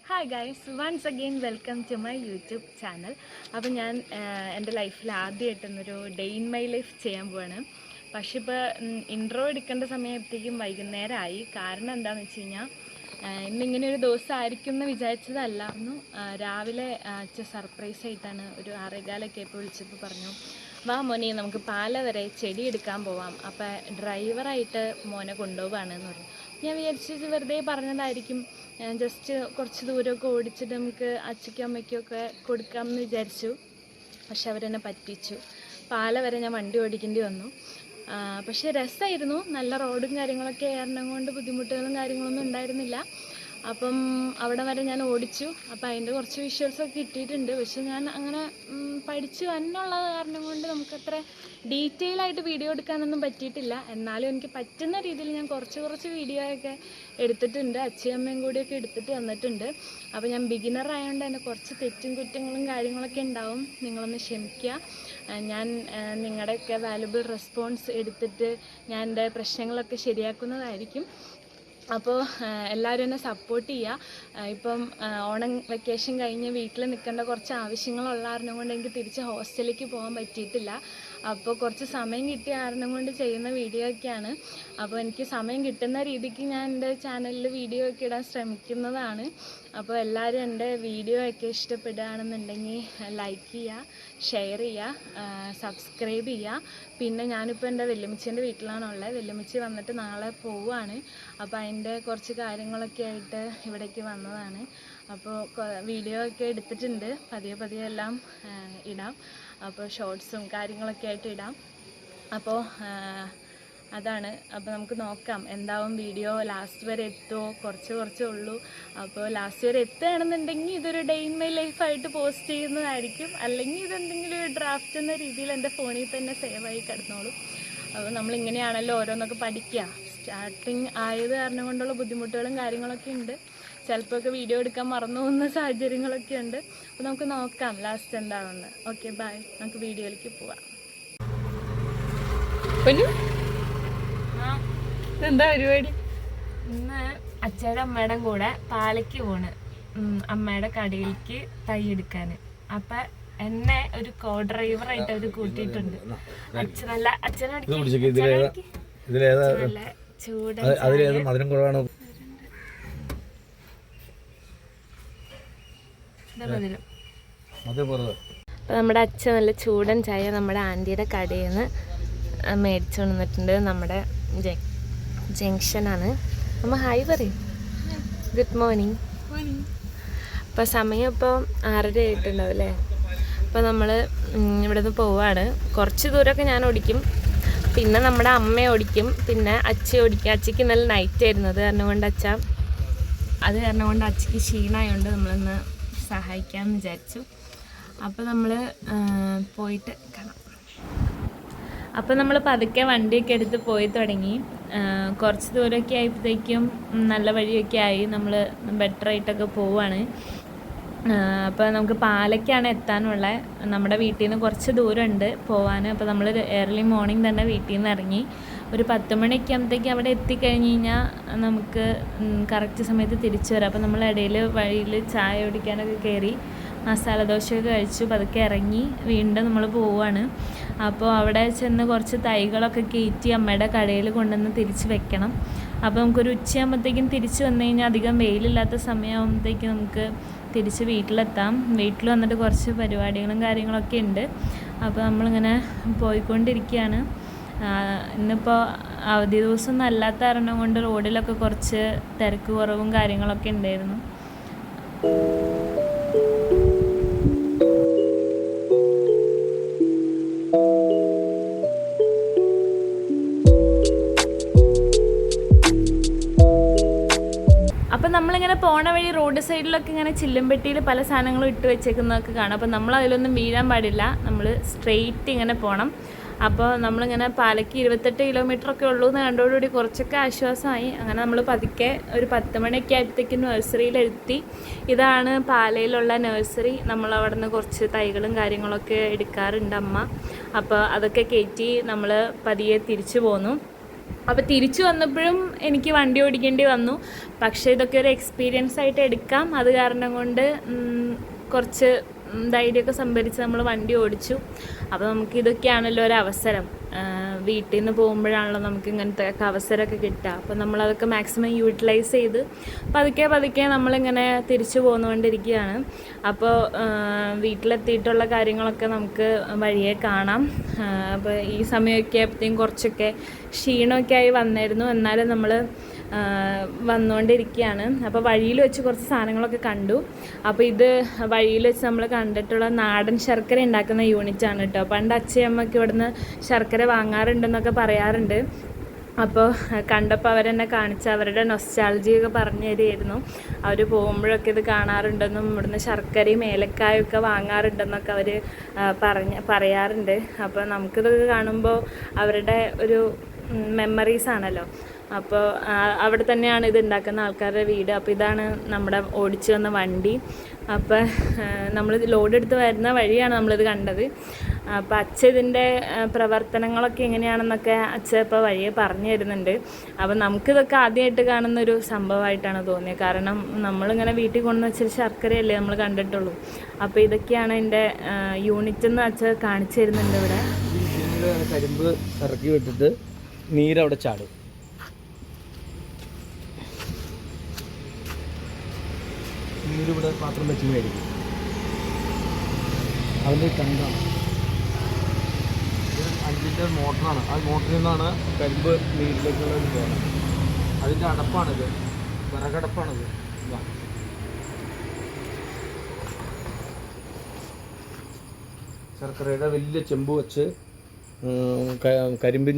Hi guys, once again welcome to my YouTube channel. അപ്പോൾ ഞാൻ എൻ്റെ ലൈഫിൽ ആദ്യമായിട്ടൊന്നൊരു ഡേ ഇൻ മൈ ലൈഫ് ചെയ്യാൻ പോവാണ്. പക്ഷെ ഇപ്പോൾ ഇൻട്രോ എടുക്കേണ്ട സമയത്തേക്കും വൈകുന്നേരമായി. കാരണം എന്താണെന്ന് വെച്ച് കഴിഞ്ഞാൽ ഇന്നിങ്ങനെ ഒരു ദിവസം ആയിരിക്കും എന്ന് വിചാരിച്ചതല്ലായിരുന്നു. രാവിലെ അച്ഛൻ സർപ്രൈസ് ആയിട്ടാണ് ഒരു 6:15 ഇപ്പോൾ വിളിച്ചപ്പോൾ പറഞ്ഞു, വാ മോനെ നമുക്ക് പാല വരെ ചെടി എടുക്കാൻ പോവാം, അപ്പോൾ ഡ്രൈവറായിട്ട് മോനെ കൊണ്ടുപോവാണെന്ന് പറഞ്ഞു. ഞാൻ വിചാരിച്ചത് വെറുതെ പറഞ്ഞതായിരിക്കും, ജസ്റ്റ് കുറച്ച് ദൂരമൊക്കെ ഓടിച്ചിട്ട് നമുക്ക് അച്ഛയ്ക്കും അമ്മയ്ക്കും ഒക്കെ കൊടുക്കാമെന്ന് വിചാരിച്ചു. പക്ഷെ അവരെന്നെ പറ്റിച്ചു. പാല വരെ ഞാൻ വണ്ടി ഓടിക്കേണ്ടി വന്നു. പക്ഷേ രസമായിരുന്നു. നല്ല റോഡും കാര്യങ്ങളൊക്കെ കാരണം കൊണ്ട് ബുദ്ധിമുട്ടുകളും കാര്യങ്ങളൊന്നും ഉണ്ടായിരുന്നില്ല. അപ്പം അവിടെ വരെ ഞാൻ ഓടിച്ചു. അപ്പം അതിൻ്റെ കുറച്ച് വിഷ്വൽസൊക്കെ കിട്ടിയിട്ടുണ്ട്. പക്ഷെ ഞാൻ അങ്ങനെ പഠിച്ചു എന്നുള്ള കാരണം കൊണ്ട് നമുക്കത്ര ഡീറ്റെയിൽ ആയിട്ട് വീഡിയോ എടുക്കാനൊന്നും പറ്റിയിട്ടില്ല. എന്നാലും എനിക്ക് പറ്റുന്ന രീതിയിൽ ഞാൻ കുറച്ച് വീഡിയോ ഒക്കെ എടുത്തിട്ടുണ്ട്. അച്ഛയും അമ്മയും കൂടിയൊക്കെ എടുത്തിട്ട് വന്നിട്ടുണ്ട്. അപ്പോൾ ഞാൻ ബിഗിനർ ആയതുകൊണ്ട് തന്നെ കുറച്ച് തെറ്റും കുറ്റങ്ങളും കാര്യങ്ങളൊക്കെ ഉണ്ടാവും. നിങ്ങളൊന്ന് ക്ഷമിക്കുക. ഞാൻ നിങ്ങളുടെയൊക്കെ വാല്യുബിൾ റെസ്പോൺസ് എടുത്തിട്ട് ഞാൻ എൻ്റെ പ്രശ്നങ്ങളൊക്കെ ശരിയാക്കുന്നതായിരിക്കും. അപ്പോൾ എല്ലാവരും എന്നെ സപ്പോർട്ട് ചെയ്യുക. ഇപ്പം ഓണം വെക്കേഷൻ കഴിഞ്ഞ് വീട്ടിൽ നിൽക്കേണ്ട കുറച്ച് ആവശ്യങ്ങളുള്ള കാരണം കൊണ്ട് എനിക്ക് തിരിച്ച് ഹോസ്റ്റലിലേക്ക് പോകാൻ പറ്റിയിട്ടില്ല. അപ്പോൾ കുറച്ച് സമയം കിട്ടിയ കാരണം കൊണ്ട് ചെയ്യുന്ന വീഡിയോ ഒക്കെയാണ്. അപ്പോൾ എനിക്ക് സമയം കിട്ടുന്ന രീതിക്ക് ഞാൻ എൻ്റെ ചാനലിൽ വീഡിയോ ഒക്കെ ഇടാൻ ശ്രമിക്കുന്നതാണ്. അപ്പോൾ എല്ലാവരും എൻ്റെ വീഡിയോ ഒക്കെ ഇഷ്ടപ്പെടുകയാണെന്നുണ്ടെങ്കിൽ ലൈക്ക് ചെയ്യുക, ഷെയർ ചെയ്യുക, സബ്സ്ക്രൈബ് ചെയ്യുക. പിന്നെ ഞാനിപ്പോൾ എൻ്റെ വല്യമ്മച്ചീൻ്റെ വീട്ടിലാണുള്ളത്. വല്യമ്മച്ചി വന്നിട്ട് നാളെ പോവുകയാണ്. അപ്പോൾ അതിൻ്റെ കുറച്ച് കാര്യങ്ങളൊക്കെ ആയിട്ട് ഇവിടേക്ക് വന്നതാണ്. അപ്പോൾ വീഡിയോ ഒക്കെ എടുത്തിട്ടുണ്ട്. പതിയെ എല്ലാം ഇടാം. അപ്പോൾ ഷോർട്സും കാര്യങ്ങളൊക്കെ ആയിട്ട് ഇടാം. അപ്പോൾ അതാണ്. അപ്പോൾ നമുക്ക് നോക്കാം എന്താവും. വീഡിയോ ലാസ്റ്റ് വരെ എത്തുമോ? കുറച്ചേ ഉള്ളൂ. അപ്പോൾ ലാസ്റ്റ് വരെ എത്തുകയാണെന്നുണ്ടെങ്കിൽ ഇതൊരു ഡേ ഇൻ മൈ ലൈഫായിട്ട് പോസ്റ്റ് ചെയ്യുന്നതായിരിക്കും. അല്ലെങ്കിൽ ഇതെന്തെങ്കിലും ഒരു ഡ്രാഫ്റ്റ് എന്ന രീതിയിൽ എൻ്റെ ഫോണിൽ തന്നെ സേവായി കിടന്നോളും. അപ്പോൾ നമ്മളിങ്ങനെയാണല്ലോ ഓരോന്നൊക്കെ പഠിക്കുക. സ്റ്റാർട്ടിങ് ആയത് കാരണം കൊണ്ടുള്ള ബുദ്ധിമുട്ടുകളും കാര്യങ്ങളൊക്കെ ഉണ്ട്. ചിലപ്പോൾ ഒക്കെ വീഡിയോ എടുക്കാൻ മറന്നു പോകുന്ന സാഹചര്യങ്ങളൊക്കെ ഉണ്ട്. അപ്പോൾ നമുക്ക് നോക്കാം ലാസ്റ്റ് എന്താണെന്ന്. Okay, bye. നമുക്ക് വീഡിയോയിലേക്ക് പോവാം. എന്താ പരിപാടി? ഇന്ന് അച്ഛയുടെ അമ്മയുടെ കൂടെ പാലയ്ക്ക് പോണ്, അമ്മയുടെ കടയിലേക്ക് തൈ എടുക്കാൻ. അപ്പം എന്നെ ഒരു കോ ഡ്രൈവറായിട്ട് അവർ കൂട്ടിയിട്ടുണ്ട്. അച്ഛനല്ല, അച്ഛനോട് ചൂട് അപ്പം നമ്മുടെ അച്ഛൻ നല്ല ചൂടൻ ചായ നമ്മുടെ ആൻറ്റിയുടെ കടയിൽ നിന്ന് മേടിച്ചു കൊണ്ടുവന്നിട്ടുണ്ട്. നമ്മുടെ ജംഗ്ഷനാണ്. നമ്മൾ ഹായ് പറയും. Good morning. അപ്പോൾ സമയം ഇപ്പോൾ 6:30 ആയിട്ടുണ്ടാവും അല്ലേ? അപ്പോൾ നമ്മൾ ഇവിടെ നിന്ന് പോവാണ്. കുറച്ച് ദൂരമൊക്കെ ഞാൻ ഓടിക്കും, പിന്നെ നമ്മുടെ അമ്മ ഓടിക്കും, പിന്നെ അച്ഛ ഓടിക്കും. അച്ഛയ്ക്ക് ഇന്നലെ നൈറ്റ് ആയിരുന്നു. അത് കാരണം കൊണ്ട് അച്ഛയ്ക്ക് ക്ഷീണമായതുകൊണ്ട് നമ്മളിന്ന് സഹായിക്കാമെന്ന് വിചാരിച്ചു. അപ്പോൾ നമ്മൾ പോയിട്ട് കാണാം. അപ്പോൾ നമ്മൾ പതുക്കെ വണ്ടിയൊക്കെ എടുത്ത് പോയി തുടങ്ങി. കുറച്ച് ദൂരമൊക്കെ ആയപ്പോഴത്തേക്കും നല്ല വഴിയൊക്കെ ആയി. നമ്മൾ ബെറ്ററായിട്ടൊക്കെ പോവുകയാണ്. അപ്പോൾ നമുക്ക് പാലയ്ക്കാണ് എത്താനുള്ളത്. നമ്മുടെ വീട്ടിൽ നിന്ന് കുറച്ച് ദൂരമുണ്ട് പോവാൻ. അപ്പോൾ നമ്മൾ ഏർലി മോർണിംഗ് തന്നെ വീട്ടിൽ നിന്ന് ഇറങ്ങി. ഒരു 10 മണിയൊക്കെ ആകുമ്പോഴത്തേക്ക് അവിടെ എത്തിക്കഴിഞ്ഞ് കഴിഞ്ഞാൽ നമുക്ക് കറക്റ്റ് സമയത്ത് തിരിച്ചു വരാം. അപ്പോൾ നമ്മൾ ഇടയിൽ വഴിയിൽ ചായ കുടിക്കാനൊക്കെ കയറി മസാല ദോശയൊക്കെ കഴിച്ചു പതുക്കെ ഇറങ്ങി വീണ്ടും നമ്മൾ പോവുകയാണ്. അപ്പോൾ അവിടെ ചെന്ന് കുറച്ച് തൈകളൊക്കെ കയറ്റി അമ്മയുടെ കടയിൽ കൊണ്ടുവന്ന് തിരിച്ച് വെക്കണം. അപ്പോൾ നമുക്കൊരു ഉച്ചയാകുമ്പോഴത്തേക്കും തിരിച്ച് വന്നു കഴിഞ്ഞാൽ അധികം വെയിലില്ലാത്ത സമയമാകുമ്പോഴത്തേക്കും നമുക്ക് തിരിച്ച് വീട്ടിലെത്താം. വീട്ടിൽ വന്നിട്ട് കുറച്ച് പരിപാടികളും കാര്യങ്ങളൊക്കെ ഉണ്ട്. അപ്പോൾ നമ്മളിങ്ങനെ പോയിക്കൊണ്ടിരിക്കുകയാണ്. ഇന്നിപ്പോൾ അവധി ദിവസമൊന്നും അല്ലാത്ത കാരണം കൊണ്ട് റോഡിലൊക്കെ കുറച്ച് തിരക്ക് കുറവും കാര്യങ്ങളൊക്കെ ഉണ്ടായിരുന്നു. അപ്പം നമ്മളിങ്ങനെ പോണ വഴി റോഡ് സൈഡിലൊക്കെ ഇങ്ങനെ ചില്ലുംപെട്ടിയിൽ പല സാധനങ്ങളും ഇട്ട് വെച്ചേക്കുന്നതൊക്കെ കാണാം. അപ്പം നമ്മൾ അതിലൊന്നും വീഴാൻ പാടില്ല. നമ്മൾ സ്ട്രെയിറ്റ് ഇങ്ങനെ പോകണം. അപ്പോൾ നമ്മളിങ്ങനെ പാലയ്ക്ക് 28 കിലോമീറ്ററൊക്കെ ഉള്ളൂ എന്ന് കണ്ടോടുകൂടി കുറച്ചൊക്കെ ആശ്വാസമായി. അങ്ങനെ നമ്മൾ പതുക്കെ ഒരു 10 മണിയൊക്കെ ആയപ്പോഴത്തേക്കും നഴ്സറിയിലെത്തി. ഇതാണ് പാലയിലുള്ള നഴ്സറി. നമ്മളവിടെ നിന്ന് കുറച്ച് തൈകളും കാര്യങ്ങളൊക്കെ എടുക്കാറുണ്ട് അമ്മ. അപ്പോൾ അതൊക്കെ കയറ്റി നമ്മൾ പതിയെ തിരിച്ചു പോന്നു. അപ്പോൾ തിരിച്ചു വന്നപ്പോഴും എനിക്ക് വണ്ടി ഓടിക്കേണ്ടി വന്നു. പക്ഷേ ഇതൊക്കെ ഒരു എക്സ്പീരിയൻസ് ആയിട്ട് എടുക്കാം. അത് കാരണം കൊണ്ട് കുറച്ച് ധൈര്യമൊക്കെ സംഭരിച്ച് നമ്മൾ വണ്ടി ഓടിച്ചു. അപ്പോൾ നമുക്ക് ഇതൊക്കെയാണല്ലോ ഒരു അവസരം. വീട്ടിൽ നിന്ന് പോകുമ്പോഴാണല്ലോ നമുക്ക് ഇങ്ങനത്തെ ഒക്കെ അവസരമൊക്കെ കിട്ടുക. അപ്പോൾ നമ്മളതൊക്കെ മാക്സിമം യൂട്ടിലൈസ് ചെയ്ത് പതുക്കെ പതുക്കെ നമ്മളിങ്ങനെ തിരിച്ചു പോന്നുകൊണ്ടിരിക്കുകയാണ്. അപ്പോൾ വീട്ടിലെത്തിയിട്ടുള്ള കാര്യങ്ങളൊക്കെ നമുക്ക് വഴിയെ കാണാം. അപ്പോൾ ഈ സമയമൊക്കെ ആയപ്പോഴത്തേക്കും കുറച്ചൊക്കെ ക്ഷീണമൊക്കെ ആയി വന്നായിരുന്നു. എന്നാലും നമ്മൾ വന്നുകൊണ്ടിരിക്കുകയാണ്. അപ്പോൾ വഴിയിൽ വെച്ച് കുറച്ച് സാധനങ്ങളൊക്കെ കണ്ടു. അപ്പോൾ ഇത് വഴിയിൽ വെച്ച് നമ്മൾ കണ്ടിട്ടുള്ള നാടൻ ശർക്കര ഉണ്ടാക്കുന്ന യൂണിറ്റാണ് കേട്ടോ. പണ്ട് അച്ഛയമ്മയ്ക്ക് ഇവിടുന്ന് ശർക്കര വാങ്ങാറുണ്ടെന്നൊക്കെ പറയാറുണ്ട്. അപ്പോൾ കണ്ടപ്പോൾ അവരെന്നെ കാണിച്ച് അവരുടെ നൊസ്റ്റാൾജിയൊക്കെ പറഞ്ഞു തരുമായിരുന്നു. അവർ പോകുമ്പോഴൊക്കെ ഇത് കാണാറുണ്ടെന്നും ഇവിടുന്ന് ശർക്കരയും ഏലക്കായൊക്കെ വാങ്ങാറുണ്ടെന്നൊക്കെ അവർ പറയാറുണ്ട്. അപ്പോൾ നമുക്കിതൊക്കെ കാണുമ്പോൾ അവരുടെ ഒരു മെമ്മറീസാണല്ലോ. അപ്പോൾ അവിടെ തന്നെയാണ് ഇത് ഉണ്ടാക്കുന്ന ആൾക്കാരുടെ വീട്. അപ്പോൾ ഇതാണ് നമ്മുടെ ഓടിച്ചു വന്ന വണ്ടി. അപ്പോൾ നമ്മൾ ലോഡ് എടുത്ത് വരുന്ന വഴിയാണ് നമ്മളിത് കണ്ടത്. അപ്പോൾ അച്ഛ ഇതിൻ്റെ പ്രവർത്തനങ്ങളൊക്കെ എങ്ങനെയാണെന്നൊക്കെ അച്ഛ ഇപ്പോൾ വഴിയെ പറഞ്ഞു തരുന്നുണ്ട്. അപ്പോൾ നമുക്കിതൊക്കെ ആദ്യമായിട്ട് കാണുന്നൊരു സംഭവമായിട്ടാണ് തോന്നിയത്. കാരണം നമ്മളിങ്ങനെ വീട്ടിൽ കൊണ്ടുവന്ന് വെച്ചൊരു ശർക്കരയല്ലേ നമ്മൾ കണ്ടിട്ടുള്ളൂ. അപ്പോൾ ഇതൊക്കെയാണ് എൻ്റെ യൂണിറ്റ് എന്ന് അച്ഛ കാണിച്ചു തരുന്നുണ്ട്. ഇവിടെ കരിമ്പ് ഇറക്കി വിട്ടിട്ട് നീരവിടെ ചാടും. നീരിവിടെ പാത്രം വെച്ച് മേടിക്കും. അതിൻ്റെ കണ്ടാണ് 5-ൻ്റെ മോട്ടറാണ്. ആ മോട്ടറിൽ നിന്നാണ് കരിമ്പ് നീരിലേക്കുള്ള പോകുന്നത്. അതിൻ്റെ അടപ്പാണിത്, വിറകടപ്പാണിത്. ശർക്കരയുടെ വലിയ ചെമ്പ് വെച്ച് കരിമ്പിൻ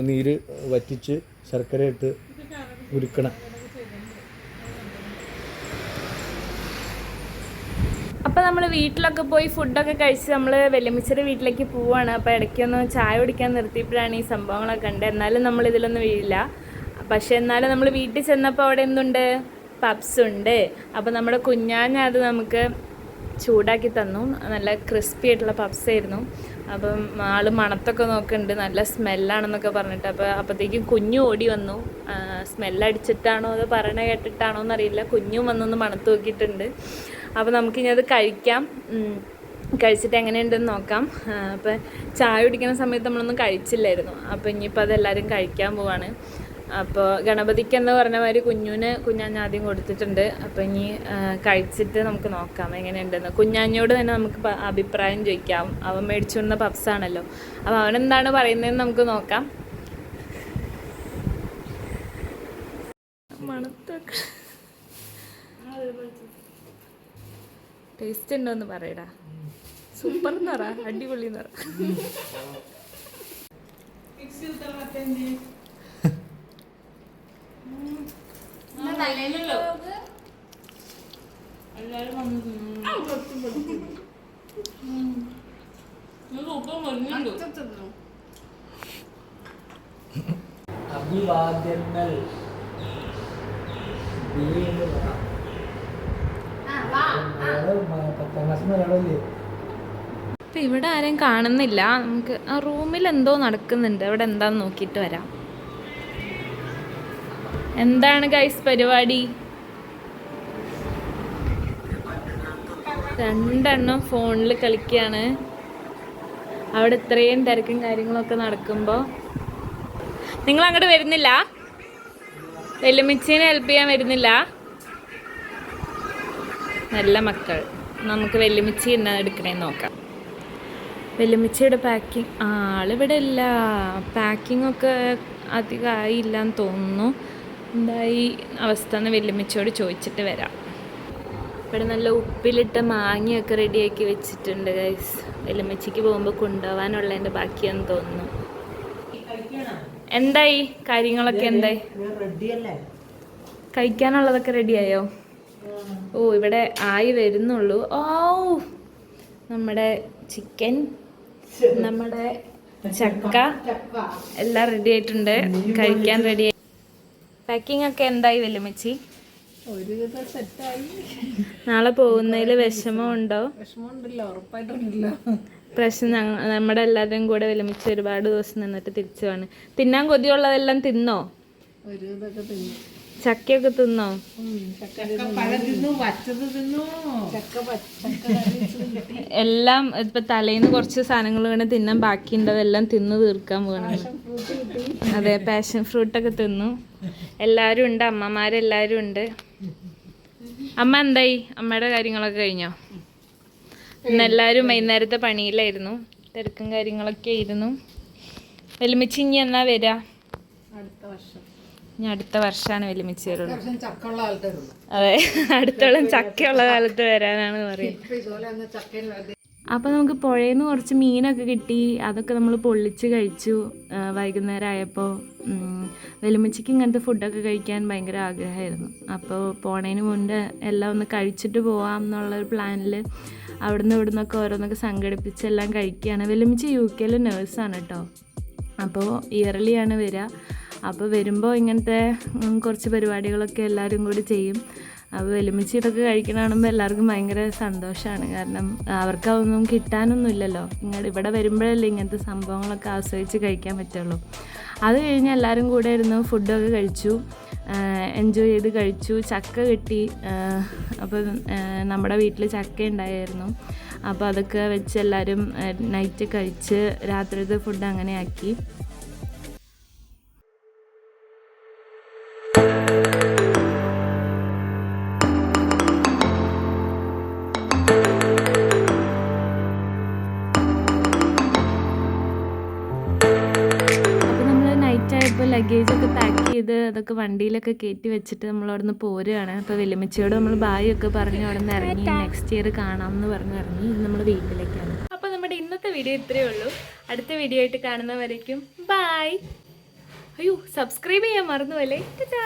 നീര് വറ്റിച്ച് ശർക്കര ഇട്ട് ഉരുക്കണം. അപ്പോൾ നമ്മൾ വീട്ടിലൊക്കെ പോയി ഫുഡൊക്കെ കഴിച്ച് നമ്മൾ വെല്ലുമിച്ചയുടെ വീട്ടിലേക്ക് പോവുകയാണ്. അപ്പോൾ ഇടയ്ക്കൊന്ന് ചായ കുടിക്കാൻ നിർത്തിയപ്പോഴാണ് ഈ സംഭവങ്ങളൊക്കെ കണ്ടത്. എന്നാലും നമ്മൾ ഇതിലൊന്നും വീഴില്ല. പക്ഷേ എന്നാലും നമ്മൾ വീട്ടിൽ ചെന്നപ്പോൾ അവിടെ എന്തുണ്ട്, പപ്സ് ഉണ്ട്. അപ്പോൾ നമ്മുടെ കുഞ്ഞാഞ്ഞ അത് നമുക്ക് ചൂടാക്കി തന്നു. നല്ല ക്രിസ്പി ആയിട്ടുള്ള പപ്സ് ആയിരുന്നു. അപ്പം ആൾ മണത്തൊക്കെ നോക്കുന്നുണ്ട്, നല്ല സ്മെല്ലാണെന്നൊക്കെ പറഞ്ഞിട്ട്. അപ്പോഴത്തേക്കും കുഞ്ഞു ഓടി വന്നു. സ്മെല്ലടിച്ചിട്ടാണോ അത് പറയണ കേട്ടിട്ടാണോ എന്നറിയില്ല. കുഞ്ഞും വന്നൊന്ന് മണത്ത് നോക്കിയിട്ടുണ്ട്. അപ്പോൾ നമുക്കിനി അത് കഴിക്കാം. കഴിച്ചിട്ട് എങ്ങനെയുണ്ടെന്ന് നോക്കാം. അപ്പോൾ ചായ കുടിക്കുന്ന സമയത്ത് നമ്മളൊന്നും കഴിച്ചില്ലായിരുന്നു. അപ്പോൾ ഇനിയിപ്പോൾ അതെല്ലാവരും കഴിക്കാൻ പോവാണ്. അപ്പോൾ ഗണപതിക്ക് എന്ന് പറഞ്ഞ മാതിരി കുഞ്ഞാഞ്ഞ ആദ്യം കൊടുത്തിട്ടുണ്ട്. അപ്പോൾ ഇനി കഴിച്ചിട്ട് നമുക്ക് നോക്കാം എങ്ങനെയുണ്ടെന്ന്. കുഞ്ഞാഞ്ഞോട് തന്നെ നമുക്ക് അഭിപ്രായം ചോദിക്കാം. അവൻ മേടിച്ചു വന്ന പപ്സാണല്ലോ. അപ്പോൾ അവനെന്താണ് പറയുന്നതെന്ന് നമുക്ക് നോക്കാം. മണത്തൊക്കെ ടേസ്റ്റ് ഉണ്ടോ എന്ന് പറയടാ. സൂപ്പർ എന്ന് പറ, അടിപൊളി എന്ന് പറ. അഭിവാദ്യങ്ങൾ. ഇപ്പം ഇവിടെ ആരെയും കാണുന്നില്ല. നമുക്ക് ആ റൂമിൽ എന്തോ നടക്കുന്നുണ്ട്. അവിടെ എന്താന്ന് നോക്കിയിട്ട് വരാം. എന്താണ് ഗൈസ് പരിപാടി? രണ്ടെണ്ണം ഫോണിൽ കളിക്കുകയാണ്. അവിടെ ഇത്രയും തിരക്കും കാര്യങ്ങളൊക്കെ നടക്കുമ്പോൾ നിങ്ങൾ അങ്ങോട്ട് വരുന്നില്ല? വെല്ലുമിച്ചീനെ ഹെൽപ്പ് ചെയ്യാൻ വരുന്നില്ല? നല്ല മക്കൾ. നമുക്ക് വെല്ലുമിച്ചി എന്നാ എടുക്കണേന്ന് നോക്കാം. വെല്ലുമിച്ചിയുടെ പാക്കിങ് ആളിവിടെ ഇല്ല. പാക്കിംഗ് ഒക്കെ അധികം ആയില്ല എന്ന് തോന്നുന്നു. എന്തായി അവസ്ഥ എന്ന് വെല്ലുമിച്ചിയോട് ചോദിച്ചിട്ട് വരാം. ഇവിടെ നല്ല ഉപ്പിലിട്ട മാങ്ങയൊക്കെ റെഡിയാക്കി വെച്ചിട്ടുണ്ട് ഗൈസ്. വെല്ലുമിച്ചിക്ക് പോകുമ്പോൾ കൊണ്ടുപോകാനുള്ളതിൻ്റെ ബാക്കിയാന്ന് തോന്നുന്നു. എന്തായി കാര്യങ്ങളൊക്കെ? എന്തായി? കഴിക്കാനുള്ളതൊക്കെ റെഡിയായോ? ഓ ഇവിടെ ആയി വരുന്നുള്ളൂ. ഓ നമ്മുടെ ചിക്കൻ, നമ്മുടെ ചക്ക എല്ലാം റെഡി ആയിട്ടുണ്ട്. കഴിക്കാൻ റെഡി. പാക്കിംഗ് ഒക്കെ എന്തായി വെല്ലുമിച്ചി? നാളെ പോകുന്നതിൽ വിഷമമുണ്ടോ? വിഷമമുണ്ടല്ലോ, ഉറപ്പായിട്ടുണ്ടല്ലോ. പ്രശ്നം നമ്മുടെ എല്ലാവരുടെയും കൂടെ വിലമിച്ച് ഒരുപാട് ദിവസം നിന്നിട്ട് തിരിച്ചു പോവാണ്. തിന്നാൻ കൊതിയുള്ളതെല്ലാം തിന്നോ? ചക്കയൊക്കെ തിന്നോ? എല്ലാം ഇപ്പൊ തലേന്ന് കുറച്ച് സാധനങ്ങൾ വേണം തിന്നാൻ ബാക്കിയുണ്ട്, അതെല്ലാം തിന്ന് തീർക്കാൻ പോകണം. അതെ, പാഷൻ ഫ്രൂട്ടൊക്കെ തിന്നു. എല്ലാവരും ഉണ്ട്, അമ്മമാരെല്ലാവരും ഉണ്ട്. അമ്മ എന്തായി? അമ്മയുടെ കാര്യങ്ങളൊക്കെ കഴിഞ്ഞോ? ഇന്നെല്ലാവരും വൈകുന്നേരത്തെ പണിയിലായിരുന്നു, തിരക്കും കാര്യങ്ങളൊക്കെ ആയിരുന്നു. വെലുമിച്ച് ഇനി എന്നാ വരാ? ഇനി അടുത്ത വർഷമാണ് വെലുമിച്ച് വരുള്ളൂ. അതെ, അടുത്തോളം ചക്കയുള്ള കാലത്ത് വരാനാണ് പറയുന്നത്. അപ്പോൾ നമുക്ക് പുഴയിൽ നിന്ന് കുറച്ച് മീനൊക്കെ കിട്ടി. അതൊക്കെ നമ്മൾ പൊള്ളിച്ച് കഴിച്ചു. വൈകുന്നേരം ആയപ്പോൾ വെലുമിച്ചിക്ക് ഇങ്ങനത്തെ ഫുഡൊക്കെ കഴിക്കാൻ ഭയങ്കര ആഗ്രഹമായിരുന്നു. അപ്പോൾ പോണതിന് മുൻപ് എല്ലാം ഒന്ന് കഴിച്ചിട്ട് പോവാം എന്നുള്ളൊരു പ്ലാനിൽ അവിടുന്ന് ഇവിടുന്നൊക്കെ ഓരോന്നൊക്കെ സംഘടിപ്പിച്ച് എല്ലാം കഴിക്കുകയാണ്. വെലുമിച്ച് UK നേഴ്സാണ് കേട്ടോ. അപ്പോൾ ഇയർലിയാണ് വരിക. അപ്പോൾ വരുമ്പോൾ ഇങ്ങനത്തെ കുറച്ച് പരിപാടികളൊക്കെ എല്ലാവരും കൂടി ചെയ്യും. അപ്പോൾ വെലുമിച്ച് ഇതൊക്കെ കഴിക്കണ കാണുമ്പോൾ എല്ലാവർക്കും ഭയങ്കര സന്തോഷമാണ്. കാരണം അവർക്കതൊന്നും കിട്ടാനൊന്നുമില്ലല്ലോ. ഇവിടെ വരുമ്പോഴല്ലേ ഇങ്ങനത്തെ സംഭവങ്ങളൊക്കെ ആസ്വദിച്ച് കഴിക്കാൻ പറ്റുള്ളൂ. അത് കഴിഞ്ഞ് എല്ലാവരും കൂടെ ഇരുന്ന് ഫുഡൊക്കെ കഴിച്ചു, എൻജോയ് ചെയ്ത് കഴിച്ചു. ചക്ക കിട്ടി. അപ്പോൾ നമ്മുടെ വീട്ടിൽ ചക്ക ഉണ്ടായിരുന്നു. അപ്പോൾ അതൊക്കെ വെച്ച് എല്ലാവരും നൈറ്റ് കഴിച്ച് രാത്രിത്തെ ഫുഡ് അങ്ങനെ ആക്കി. ഇപ്പോൾ ലഗേജൊക്കെ പാക്ക് ചെയ്ത് അതൊക്കെ വണ്ടിയിലൊക്കെ കയറ്റി വെച്ചിട്ട് നമ്മൾ അവിടെ നിന്ന് പോരുകയാണ്. അപ്പോൾ വെല്ലുമിച്ചിയോട് നമ്മൾ ബായ് ഒക്കെ പറഞ്ഞ് അവിടെ നിന്ന് ഇറങ്ങി. നെക്സ്റ്റ് ഇയർ കാണാമെന്ന് പറഞ്ഞ് ഇറങ്ങി. ഇത് നമ്മൾ വീട്ടിലേക്കാണ്. അപ്പോൾ നമ്മുടെ ഇന്നത്തെ വീഡിയോ ഇത്രയേ ഉള്ളൂ. അടുത്ത വീഡിയോ ആയിട്ട് കാണുന്നവരേക്കും ബായ്. അയ്യോ, സബ്സ്ക്രൈബ് ചെയ്യാൻ മറന്നുപോലെ. ടാറ്റാ.